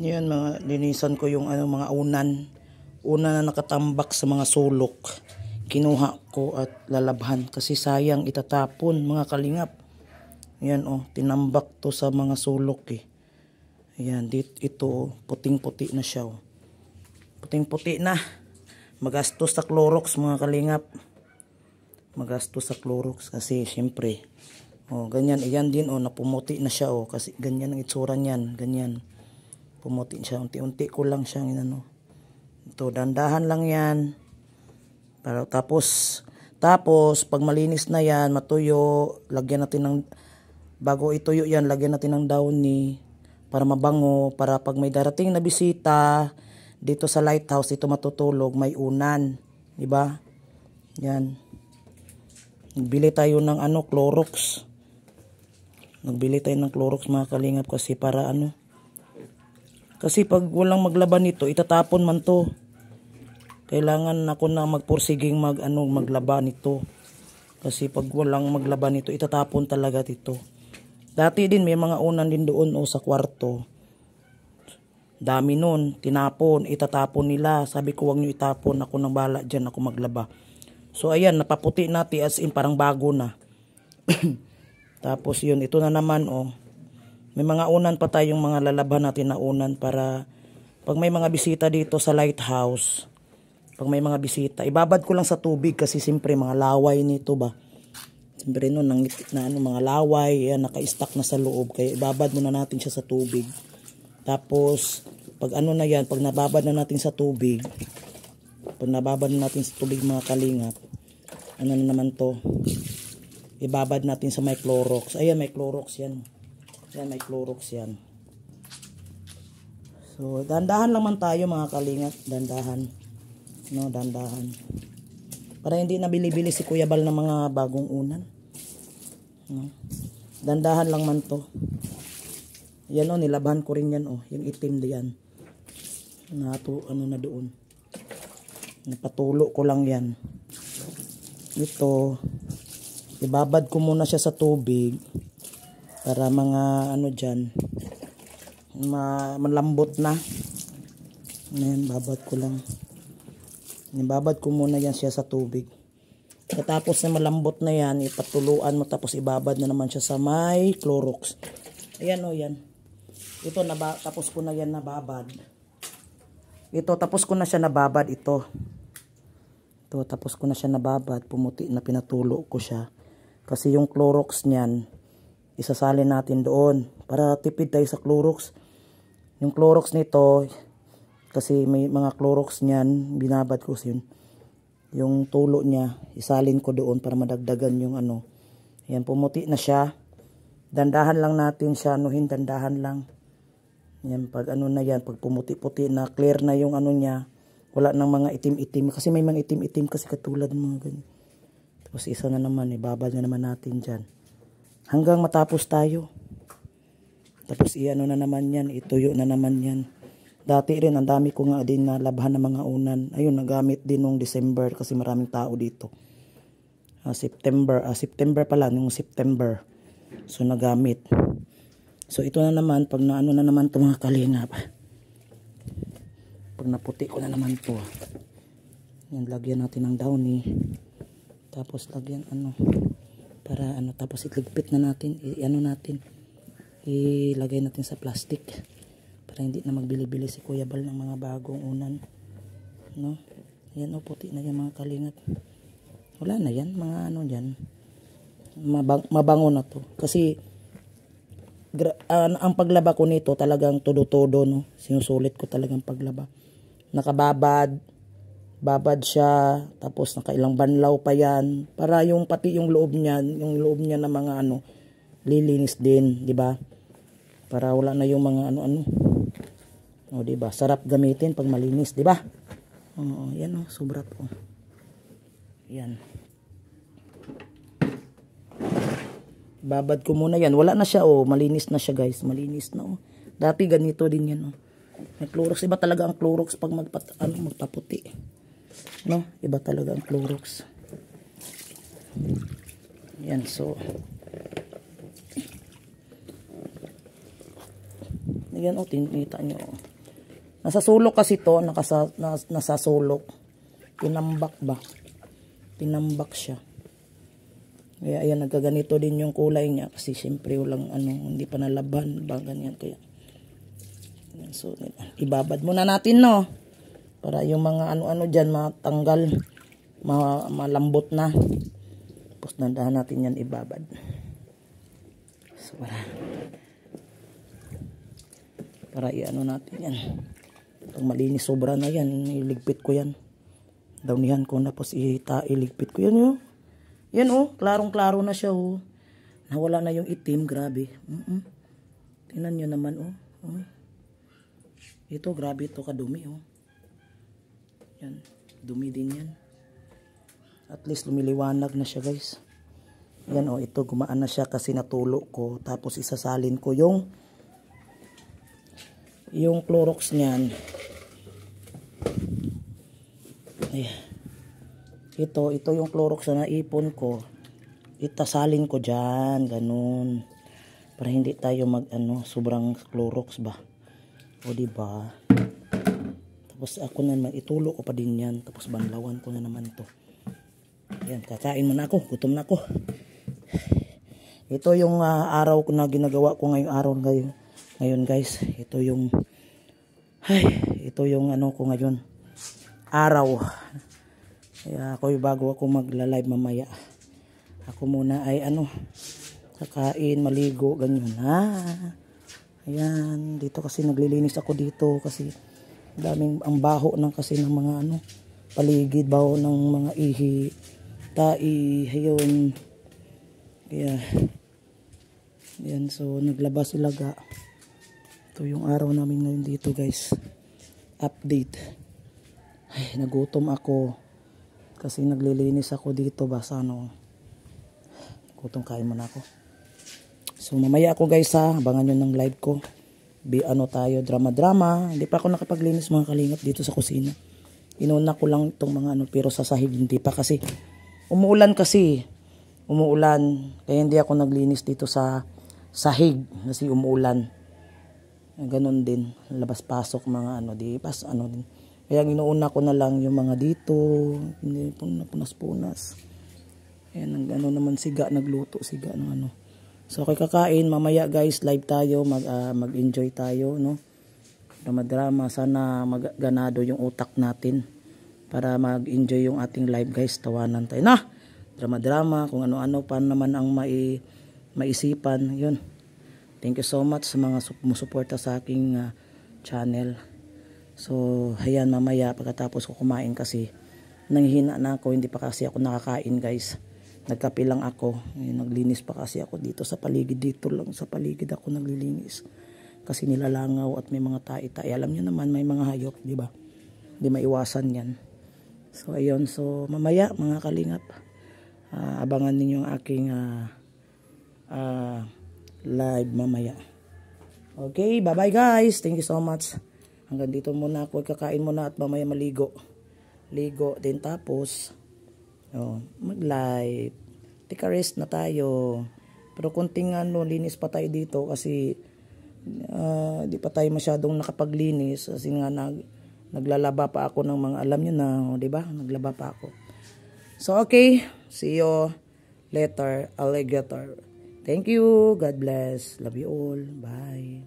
Yan, mga linisan ko yung mga unan. Una na nakatambak sa mga sulok. Kinuha ko at lalabhan kasi sayang itatapon mga kalingap. Yan tinambak to sa mga sulok eh. Ayan, ito puting-puti na siya Puting-puti na. Magastos sa Clorox mga kalingap. Magastos sa Clorox kasi syempre. Ganyan, ayan din napumuti na siya kasi ganyan ang itsura niyan, ganyan. Pumuti siya, unti-unti ko lang siyang ito, dandahan lang yan. Para tapos pag malinis na yan, matuyo, lagyan natin ng, bago ituyo yan, lagyan natin ng downy para mabango, para pag may darating na bisita dito sa lighthouse, ito matutulog, may unan, di ba? Yan. Nagbili tayo ng Clorox. Nagbili tayo ng Clorox mga kalingap kasi para kasi pag walang maglaban nito, itatapon man to. Kailangan ako na magpursiging maglaba nito. Kasi pag walang maglaban nito, itatapon talaga dito. Dati din may mga unan din doon sa kwarto. Dami nun, tinapon, itatapon nila. Sabi ko wag nyo itapon, ako nang bahala dyan, ako maglaba. So ayan, napaputi natin as in parang bago na. Tapos yun, ito na naman may mga unan pa tayong mga lalaban natin na unan para pag may mga bisita dito sa lighthouse, pag may mga bisita, ibabad ko lang sa tubig kasi siyempre mga laway nito ba. Siyempre mga laway, yan, naka-stack na sa loob. Kaya ibabad muna natin siya sa tubig. Tapos, pag na yan, pag nababad na natin sa tubig, mga kalingap, na naman to, ibabad natin sa may Clorox. Ayan, may Clorox yan. Yan, may Clorox yan. So, dandahan lang man tayo mga kalingap. Dandahan. Dandahan. Para hindi na bili-bili si Kuya Bal ng mga bagong unan. Dandahan lang man to. Yan nilabhan ko rin yan yung itim diyan. Na doon. Napatulo ko lang yan. Ito, ibabad ko muna siya sa tubig para mga dyan malambot na. Ayan, babad ko lang. Ibabad ko muna yan siya sa tubig. Tapos na malambot na yan, ipatuluan mo tapos ibabad na naman siya sa may Clorox. Ayan yan. Ito tapos ko na yan nababad. Ito tapos ko na siya nababad ito. Ito tapos ko na siya nababad, pumuti na, pinatulo ko siya. Kasi yung Clorox niyan isasalin natin doon para tipid tayo sa Clorox. Yung Clorox nito kasi may mga Clorox niyan, binabad ko yun. Yung tulo niya, isalin ko doon para madagdagan yung Ayan, pumuti na siya. Dandahan lang natin siya, dandahan lang. Yan, pag na yan, pag pumuti-puti na, clear na yung niya, wala nang mga itim-itim. Kasi may mga itim-itim kasi katulad mga ganyan. Tapos isa na naman, ibabad na naman natin dyan. Hanggang matapos tayo. Tapos na naman yan, ituyo na naman yan. Dati rin, ang dami ko nga din na labhan ng mga unan. Ayun, nagamit din nung December kasi maraming tao dito. September pala, nung September. So, nagamit. So, ito na naman, pag na naman ito mga kalingap. Pag naputi ko na naman ito. Yan, lagyan natin ng downy. Tapos, lagyan para tapos iligpit na natin, ilagay natin sa plastic para hindi na magbili-bili si Kuya Bal ng mga bagong unan, Ayan puti na yan mga kalingap. Wala na yan, mga dyan. Mabango na to. Kasi ang paglaba ko nito talagang todo-todo, sinusulit ko talagang paglaba. Nakababad, siya, tapos nakailang banlaw pa yan, para yung pati yung loob niya na mga lilinis din, di ba? Para wala na yung mga di ba? Sarap gamitin pag malinis, di ba? Yan sobra to. Yan. Babad ko muna yan. Wala na siya malinis na siya guys, malinis na Dati ganito din yan May Clorox, iba talaga ang Clorox pag magpaputi. Iba talaga ang Clorox. Yan, so Yan o, tinita nyo. Nasa sulok kasi to, nasa sulok. Tinambak ba? Tinambak siya. Kaya ayan, nagkaganito din yung kulay niya. Kasi syempre walang hindi pa nalaban. Ba, ganyan kaya. So, ibabad muna natin, no? Para yung mga ano-ano dyan matanggal. Malambot na. Tapos nandahan natin yan ibabad. So, para i-ano natin yan. Pag malinis, sobra na yan. Iligpit ko yan. Dawnihan ko na, tapos iligpit ko yan. Yun. Yan klarong-klaro na siya. Nawala na yung itim, grabe. Tingnan nyo naman. Ito, grabe ito kadumi. Yan, dumi din yan. At least lumiliwanag na siya, guys. Yan ito gumaan na siya kasi natulo ko. Tapos isasalin ko yung Clorox niyan. Ayan. Ito yung Clorox na naipon ko. Itasalin ko dyan. Ganun. Para hindi tayo sobrang Clorox ba. O diba? Tapos ako naman, itulo ko pa din yan. Tapos banlawan ko na naman to. Ayan, kakain muna ako. Gutom na ako. Ito yung araw ko na ginagawa ko ngayong araw ngayon guys. Ito yung ko ngayon. Araw. Kaya bago ako magla-live mamaya. Ako muna ay kakain, maligo, ganyan. Ayan, dito kasi naglilinis ako dito kasi daming ang baho kasi ng mga paligid, baho ng mga ihi, tai, ayun. Kaya yan, so naglabas ilaga. Ito yung araw namin ngayon dito, guys. Update. Ay, nagutom ako kasi naglilinis ako dito ba sa gutom, kain muna ako. So mamaya ako, guys, abangan nyo ng live ko. Tayo, drama. Hindi pa ako nakapaglinis, mga kalingap, dito sa kusina. Inuna ko lang itong mga pero sa sahig hindi pa kasi umuulan kaya hindi ako naglinis dito sa sahig kasi umuulan. Ganon din, labas-pasok mga din. Kaya inuuna ko na lang yung mga dito, hindi punas-punas. Ayan, naman nagluto siga ng So okay, kakain mamaya, guys, live tayo, mag-enjoy tayo, no? Drama, sana magganado yung utak natin para mag-enjoy yung ating live, guys. Tawanan tayo na. Drama, kung ano-ano pa naman ang maisipan, yun. Thank you so much sa mga sumusuporta sa aking channel. So, ayan, mamaya pagkatapos ko kumain kasi nanghihina na ako, hindi pa kasi ako nakakain, guys. Nagkape lang ako. Naglinis pa kasi ako dito sa paligid. Dito lang sa paligid ako naglilinis. Kasi nilalangaw at may mga tai-tai. Alam niyo naman, may mga hayop, di ba? Hindi maiwasan yan. So, ayun. So, mamaya, mga kalingap, abangan ninyo ang aking live mamaya. Okay, bye-bye, guys. Thank you so much. Hanggang dito muna ako. Kakain muna at mamaya maligo. Ligo din tapos mag-live. Tika rest na tayo. Pero kunting linis pa tayo dito kasi di pa tayo masyadong nakapaglinis kasi nga naglalaba pa ako ng mga, alam nyo na, di ba? Naglaba pa ako. So okay, see you later, alligator. Thank you. God bless. Love you all. Bye.